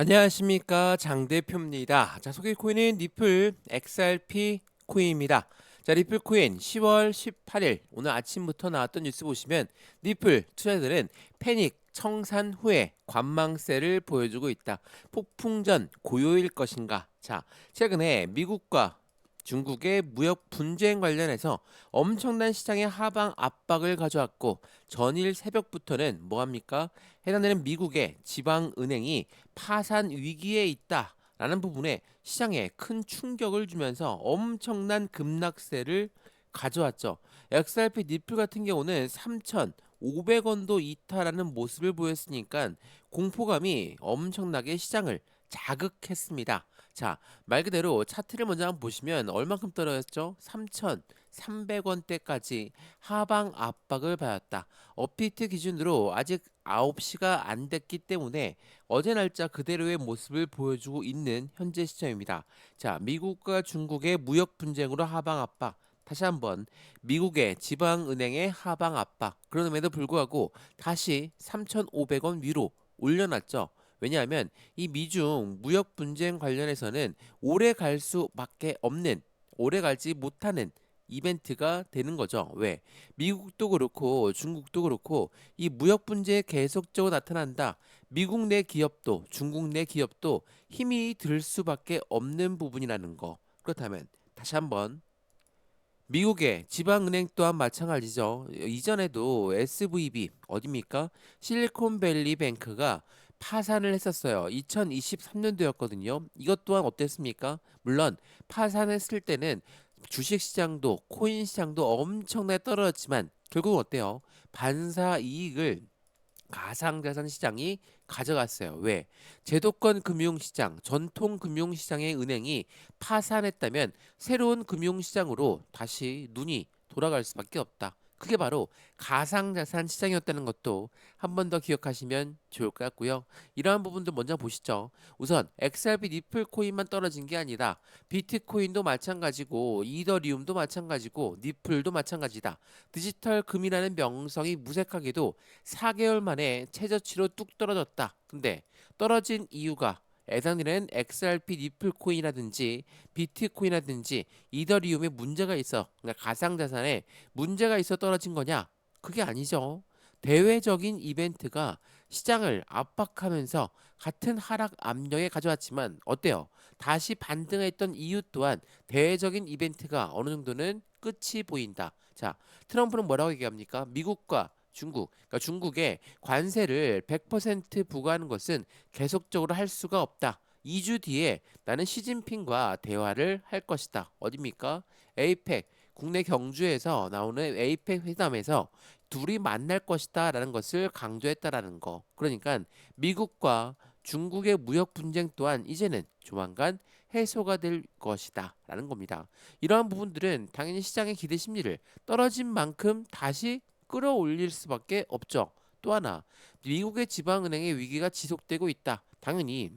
안녕하십니까, 장 대표입니다. 자, 소개 코인은 리플 XRP 코인입니다. 자, 리플 코인 10월 18일 오늘 아침부터 나왔던 뉴스 보시면 리플 투자자들은 패닉 청산 후에 관망세를 보여주고 있다. 폭풍전 고요일 것인가? 자, 최근에 미국과 중국의 무역 분쟁 관련해서 엄청난 시장의 하방 압박을 가져왔고, 전일 새벽부터는 뭐합니까? 해당되는 미국의 지방은행이 파산 위기에 있다라는 부분에 시장에 큰 충격을 주면서 엄청난 급락세를 가져왔죠. XRP 니플 같은 경우는 3,500원도 이탈하는 모습을 보였으니까 공포감이 엄청나게 시장을 자극했습니다. 자, 말 그대로 차트를 먼저 한번 보시면 얼만큼 떨어졌죠? 3,300원대까지 하방 압박을 받았다. 업비트 기준으로 아직 9시가 안 됐기 때문에 어제 날짜 그대로의 모습을 보여주고 있는 현재 시점입니다. 자, 미국과 중국의 무역 분쟁으로 하방 압박. 다시 한번 미국의 지방은행의 하방 압박. 그럼에도 불구하고 다시 3,500원 위로 올려놨죠. 왜냐하면 이 미중 무역 분쟁 관련해서는 오래 갈 수밖에 없는, 오래 갈지 못하는 이벤트가 되는 거죠. 왜? 미국도 그렇고 중국도 그렇고 이 무역 분쟁이 계속적으로 나타난다. 미국 내 기업도 중국 내 기업도 힘이 들 수밖에 없는 부분이라는 거. 그렇다면 다시 한번 미국의 지방은행 또한 마찬가지죠. 이전에도 SVB 어디입니까? 실리콘밸리 뱅크가 파산을 했었어요. 2023년도였거든요. 이것 또한 어땠습니까? 물론 파산했을 때는 주식시장도 코인 시장도 엄청나게 떨어졌지만 결국 어때요? 반사 이익을 가상자산 시장이 가져갔어요. 왜? 제도권 금융시장, 전통 금융시장의 은행이 파산했다면 새로운 금융시장으로 다시 눈이 돌아갈 수밖에 없다. 그게 바로 가상자산 시장이었다는 것도 한 번 더 기억하시면 좋을 것 같고요. 이러한 부분도 먼저 보시죠. 우선 XRP 니플 코인만 떨어진 게 아니라 비트코인도 마찬가지고 이더리움도 마찬가지고 니플도 마찬가지다. 디지털 금이라는 명성이 무색하게도 4개월 만에 최저치로 뚝 떨어졌다. 근데 떨어진 이유가 해당되는 XRP 니플 코인이라든지 비트코인이라든지 이더리움에 문제가 있어, 그러니까 가상자산에 문제가 있어 떨어진 거냐? 그게 아니죠. 대외적인 이벤트가 시장을 압박하면서 같은 하락 압력에 가져왔지만 어때요? 다시 반등했던 이유 또한 대외적인 이벤트가 어느 정도는 끝이 보인다. 자, 트럼프는 뭐라고 얘기합니까? 미국과 중국, 그러니까 중국에 관세를 100% 부과하는 것은 계속적으로 할 수가 없다. 2주 뒤에 나는 시진핑과 대화를 할 것이다. 어디입니까? 에이펙, 국내 경주에서 나오는 에이펙 회담에서 둘이 만날 것이다라는 것을 강조했다라는 거. 그러니까 미국과 중국의 무역 분쟁 또한 이제는 조만간 해소가 될 것이다라는 겁니다. 이러한 부분들은 당연히 시장의 기대 심리를 떨어진 만큼 다시 끌어올릴 수밖에 없죠. 또 하나, 미국의 지방은행의 위기가 지속되고 있다. 당연히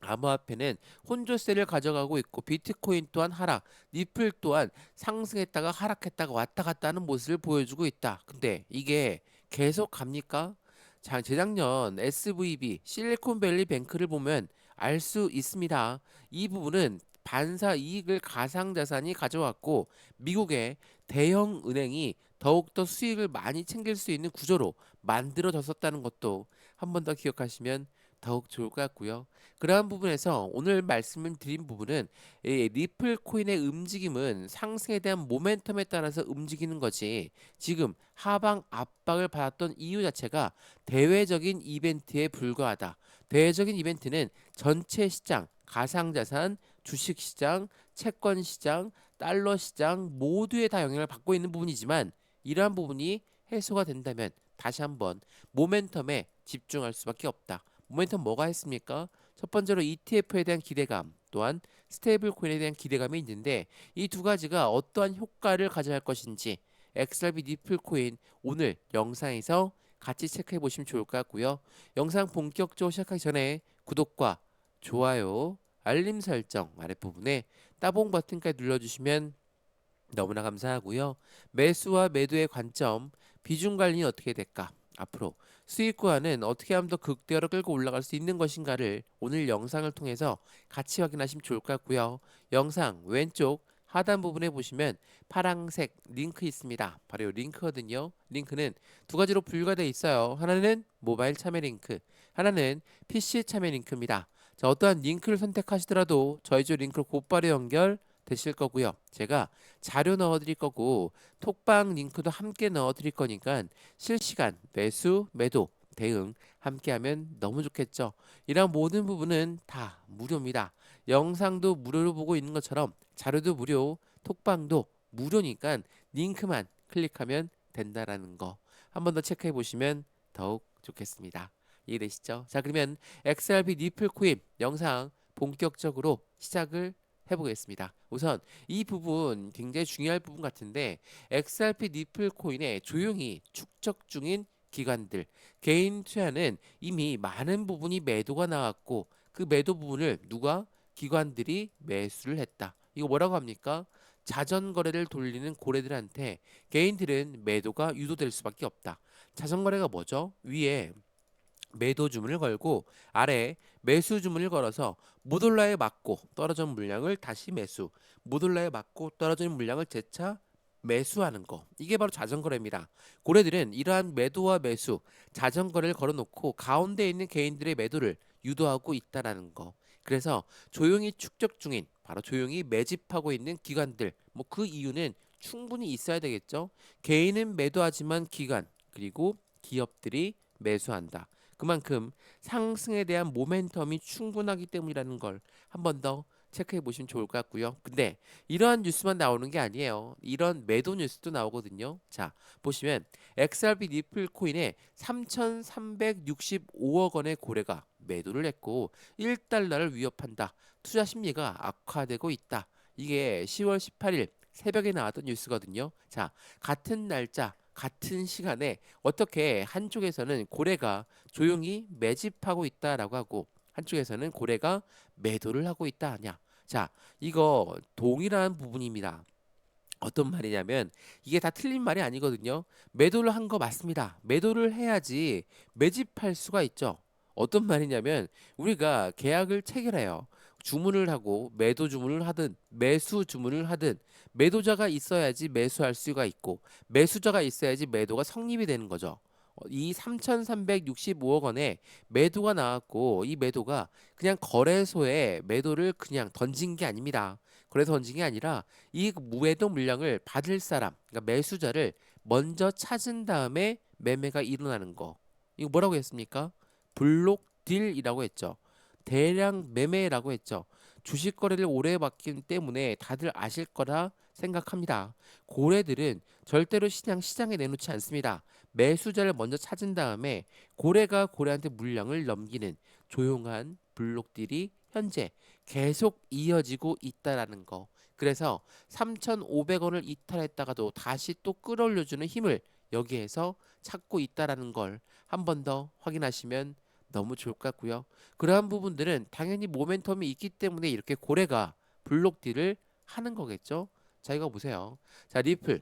암호화폐는 혼조세를 가져가고 있고 비트코인 또한 하락, 니플 또한 상승했다가 하락했다가 왔다 갔다 하는 모습을 보여주고 있다. 근데 이게 계속 갑니까? 자, 재작년 SVB 실리콘밸리 뱅크를 보면 알 수 있습니다. 이 부분은 반사 이익을 가상자산이 가져왔고 미국의 대형 은행이 더욱더 수익을 많이 챙길 수 있는 구조로 만들어졌었다는 것도 한 번 더 기억하시면 더욱 좋을 것 같고요. 그러한 부분에서 오늘 말씀을 드린 부분은 이 리플 코인의 움직임은 상승에 대한 모멘텀에 따라서 움직이는 거지, 지금 하방 압박을 받았던 이유 자체가 대외적인 이벤트에 불과하다. 대외적인 이벤트는 전체 시장, 가상자산, 주식시장, 채권시장, 달러시장 모두에 다 영향을 받고 있는 부분이지만 이러한 부분이 해소가 된다면 다시 한번 모멘텀에 집중할 수밖에 없다. 모멘텀 뭐가 했습니까? 첫 번째로 ETF에 대한 기대감, 또한 스테이블 코인에 대한 기대감이 있는데 이 두 가지가 어떠한 효과를 가져갈 것인지 XRP 니플 코인 오늘 영상에서 같이 체크해 보시면 좋을 것 같고요. 영상 본격적으로 시작하기 전에 구독과 좋아요, 알림 설정 아랫부분에 따봉 버튼까지 눌러주시면 너무나 감사하고요. 매수와 매도의 관점, 비중 관리는 어떻게 될까? 앞으로 수익과는 어떻게 하면 더 극대화로 끌고 올라갈 수 있는 것인가를 오늘 영상을 통해서 같이 확인하시면 좋을 것 같고요. 영상 왼쪽 하단 부분에 보시면 파랑색 링크 있습니다. 바로 이 링크거든요. 링크는 두 가지로 분류가 되어 있어요. 하나는 모바일 참여 링크, 하나는 PC 참여 링크입니다. 자, 어떠한 링크를 선택하시더라도 저희 쪽 링크로 곧바로 연결되실 거고요. 제가 자료 넣어드릴 거고 톡방 링크도 함께 넣어드릴 거니까 실시간 매수, 매도, 대응 함께하면 너무 좋겠죠. 이런 모든 부분은 다 무료입니다. 영상도 무료로 보고 있는 것처럼 자료도 무료, 톡방도 무료니까 링크만 클릭하면 된다라는 거 한 번 더 체크해 보시면 더욱 좋겠습니다. 이해되시죠? 자, 그러면 XRP 니플 코인 영상 본격적으로 시작을 해보겠습니다. 우선 이 부분 굉장히 중요할 부분 같은데 XRP 니플 코인에 조용히 축적 중인 기관들 개인 투자는 이미 많은 부분이 매도가 나왔고 그 매도 부분을 누가 기관들이 매수를 했다. 이거 뭐라고 합니까? 자전 거래를 돌리는 고래들한테 개인들은 매도가 유도될 수밖에 없다. 자전 거래가 뭐죠? 위에 매도 주문을 걸고 아래 매수 주문을 걸어서 모돌라에 맞고 떨어진 물량을 다시 매수, 모돌라에 맞고 떨어진 물량을 재차 매수하는 거. 이게 바로 자전거래입니다. 고래들은 이러한 매도와 매수, 자전거래를 걸어놓고 가운데 있는 개인들의 매도를 유도하고 있다라는 거. 그래서 조용히 축적 중인, 바로 조용히 매집하고 있는 기관들. 뭐 그 이유는 충분히 있어야 되겠죠. 개인은 매도하지만 기관 그리고 기업들이 매수한다. 그만큼 상승에 대한 모멘텀이 충분하기 때문이라는 걸 한 번 더 체크해 보시면 좋을 것 같고요. 근데 이러한 뉴스만 나오는 게 아니에요. 이런 매도 뉴스도 나오거든요. 자, 보시면 XRP 니플 코인에 3,365억 원의 고래가 매도를 했고 1달러를 위협한다. 투자 심리가 악화되고 있다. 이게 10월 18일 새벽에 나왔던 뉴스거든요. 자, 같은 날짜 같은 시간에 어떻게 한쪽에서는 고래가 조용히 매집하고 있다라고 하고 한쪽에서는 고래가 매도를 하고 있다 하냐. 자, 이거 동일한 부분입니다. 어떤 말이냐면 이게 다 틀린 말이 아니거든요. 매도를 한 거 맞습니다. 매도를 해야지 매집할 수가 있죠. 어떤 말이냐면 우리가 계약을 체결해요. 주문을 하고 매도 주문을 하든 매수 주문을 하든 매도자가 있어야지 매수할 수가 있고 매수자가 있어야지 매도가 성립이 되는 거죠. 이 3,365억 원에 매도가 나왔고 이 매도가 그냥 거래소에 매도를 그냥 던진 게 아닙니다. 거래소 던진 게 아니라 이 무매도 물량을 받을 사람, 그러니까 매수자를 먼저 찾은 다음에 매매가 일어나는 거. 이거 뭐라고 했습니까? 블록 딜이라고 했죠. 대량 매매라고 했죠. 주식 거래를 오래 해봤기 때문에 다들 아실 거라 생각합니다. 고래들은 절대로 시장에 내놓지 않습니다. 매수자를 먼저 찾은 다음에 고래가 고래한테 물량을 넘기는 조용한 블록 딜이 현재 계속 이어지고 있다라는 거. 그래서 3,500원을 이탈했다가도 다시 또 끌어올려주는 힘을 여기에서 찾고 있다라는 걸 한 번 더 확인하시면 너무 좋을 것 같고요. 그러한 부분들은 당연히 모멘텀이 있기 때문에 이렇게 고래가 블록딜을 하는 거겠죠. 자, 이거 보세요. 자, 리플.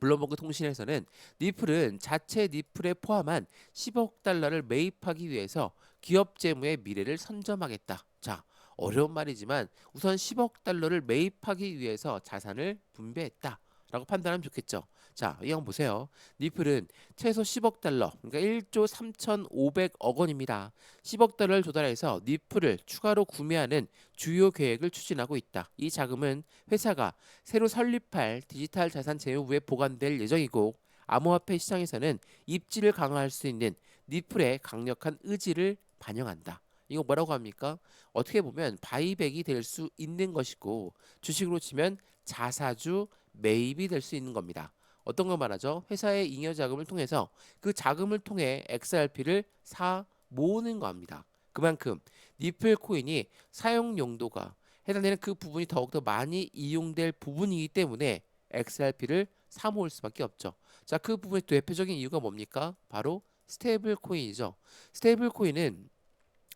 블룸버그 통신에서는 니플은 자체 니플에 포함한 10억 달러를 매입하기 위해서 기업 재무의 미래를 선점하겠다. 자, 어려운 말이지만 우선 10억 달러를 매입하기 위해서 자산을 분배했다. 라고 판단하면 좋겠죠. 자, 이 형 보세요. 니플은 최소 10억 달러, 그러니까 1조 3,500억 원입니다. 10억 달러를 조달해서 니플을 추가로 구매하는 주요 계획을 추진하고 있다. 이 자금은 회사가 새로 설립할 디지털 자산 제휴부에 보관될 예정이고 암호화폐 시장에서는 입지를 강화할 수 있는 니플의 강력한 의지를 반영한다. 이거 뭐라고 합니까? 어떻게 보면 바이백이 될 수 있는 것이고 주식으로 치면 자사주 매입이 될 수 있는 겁니다. 어떤 걸 말하죠? 회사의 잉여 자금을 통해서 그 자금을 통해 XRP를 사 모으는 겁니다. 그만큼 니플 코인이 사용 용도가 해당되는 그 부분이 더욱더 많이 이용될 부분이기 때문에 XRP를 사 모을 수밖에 없죠. 자, 그 부분의 대표적인 이유가 뭡니까? 바로 스테이블 코인이죠. 스테이블 코인은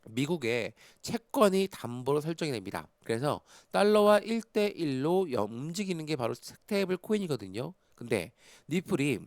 미국의 채권이 담보로 설정이 됩니다. 그래서 달러와 1대1로 움직이는 게 바로 스테이블 코인이거든요. 근데 니플이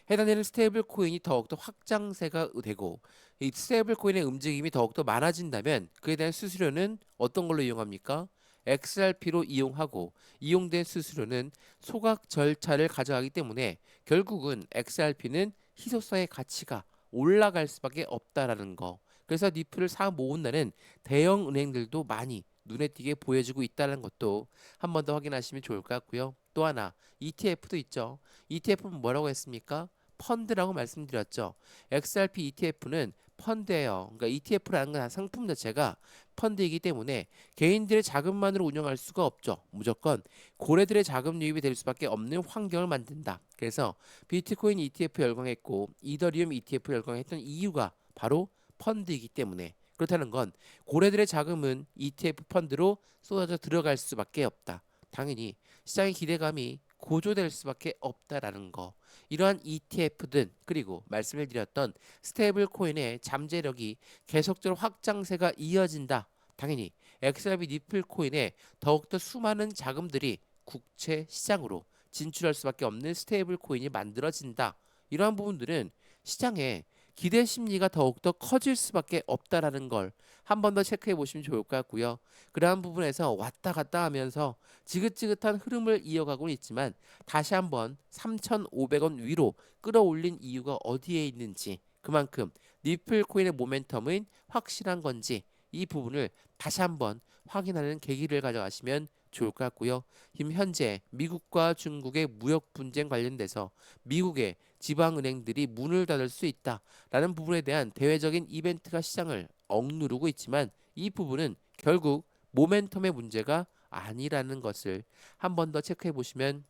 해당되는 스테이블 코인이 더욱더 확장세가 되고 이 스테이블 코인의 움직임이 더욱더 많아진다면 그에 대한 수수료는 어떤 걸로 이용합니까? XRP로 이용하고 이용된 수수료는 소각 절차를 가져가기 때문에 결국은 XRP는 희소성의 가치가 올라갈 수밖에 없다라는 거. 그래서 니플을 사 모은다는 대형 은행들도 많이 눈에 띄게 보여지고 있다는 것도 한 번 더 확인하시면 좋을 것 같고요. 또 하나 ETF도 있죠. ETF는 뭐라고 했습니까? 펀드라고 말씀드렸죠. XRP ETF는 펀드예요. 그러니까 ETF라는 건 상품 자체가 펀드이기 때문에 개인들의 자금만으로 운영할 수가 없죠. 무조건 고래들의 자금 유입이 될 수밖에 없는 환경을 만든다. 그래서 비트코인 ETF 열광했고 이더리움 ETF 열광했던 이유가 바로 펀드이기 때문에 그렇다는 건 고래들의 자금은 ETF 펀드로 쏟아져 들어갈 수밖에 없다. 당연히 시장의 기대감이 고조될 수밖에 없다라는 거. 이러한 ETF든 그리고 말씀을 드렸던 스테이블 코인의 잠재력이 계속적으로 확장세가 이어진다. 당연히 XRP 니플 코인에 더욱더 수많은 자금들이 국채 시장으로 진출할 수밖에 없는 스테이블 코인이 만들어진다. 이러한 부분들은 시장에 기대 심리가 더욱더 커질 수밖에 없다라는 걸 한 번 더 체크해 보시면 좋을 것 같고요. 그러한 부분에서 왔다 갔다 하면서 지긋지긋한 흐름을 이어가고 있지만 다시 한번 3,500원 위로 끌어올린 이유가 어디에 있는지 그만큼 니플 코인의 모멘텀은 확실한 건지 이 부분을 다시 한번 확인하는 계기를 가져가시면 좋을 것 같고요. 지금 현재 미국과 중국의 무역 분쟁 관련돼서 미국의 지방은행들이 문을 닫을 수 있다라는 부분에 대한 대외적인 이벤트가 시장을 억누르고 있지만 이 부분은 결국 모멘텀의 문제가 아니라는 것을 한 번 더 체크해 보시면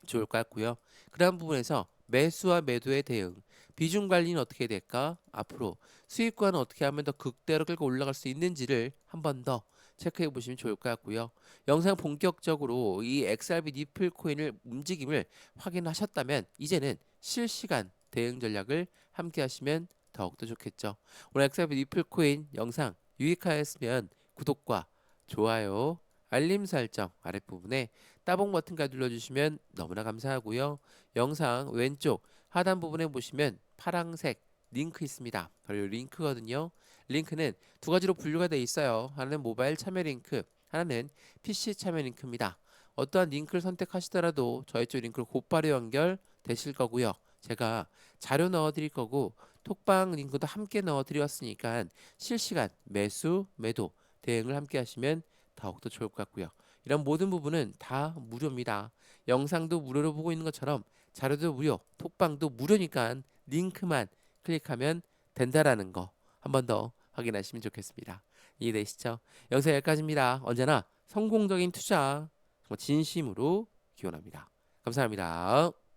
좋을 것 같고요. 그런 부분에서 매수와 매도의 대응, 비중 관리는 어떻게 될까? 앞으로 수익과는 어떻게 하면 더 극대로 끌고 올라갈 수 있는지를 한 번 더 체크해 보시면 좋을 것 같고요. 영상 본격적으로 이 XRP 니플 코인을 움직임을 확인하셨다면 이제는 실시간 대응 전략을 함께 하시면 더욱더 좋겠죠. 오늘 XRP 니플 코인 영상 유익하였으면 구독과 좋아요, 알림 설정 아랫부분에 따봉 버튼까지 눌러주시면 너무나 감사하고요. 영상 왼쪽 하단 부분에 보시면 파랑색 링크 있습니다. 바로 이 링크거든요. 링크는 두 가지로 분류가 되어 있어요. 하나는 모바일 참여 링크, 하나는 PC 참여 링크입니다. 어떠한 링크를 선택하시더라도 저희 쪽 링크로 곧바로 연결되실 거고요. 제가 자료 넣어드릴 거고 톡방 링크도 함께 넣어드렸으니까 실시간 매수, 매도 대응을 함께 하시면 더욱더 좋을 것 같고요. 이런 모든 부분은 다 무료입니다. 영상도 무료로 보고 있는 것처럼 자료도 무료, 톡방도 무료니까 링크만 클릭하면 된다라는 거 한 번 더 확인하시면 좋겠습니다. 이해되시죠? 영상 여기까지입니다. 언제나 성공적인 투자 정말 진심으로 기원합니다. 감사합니다.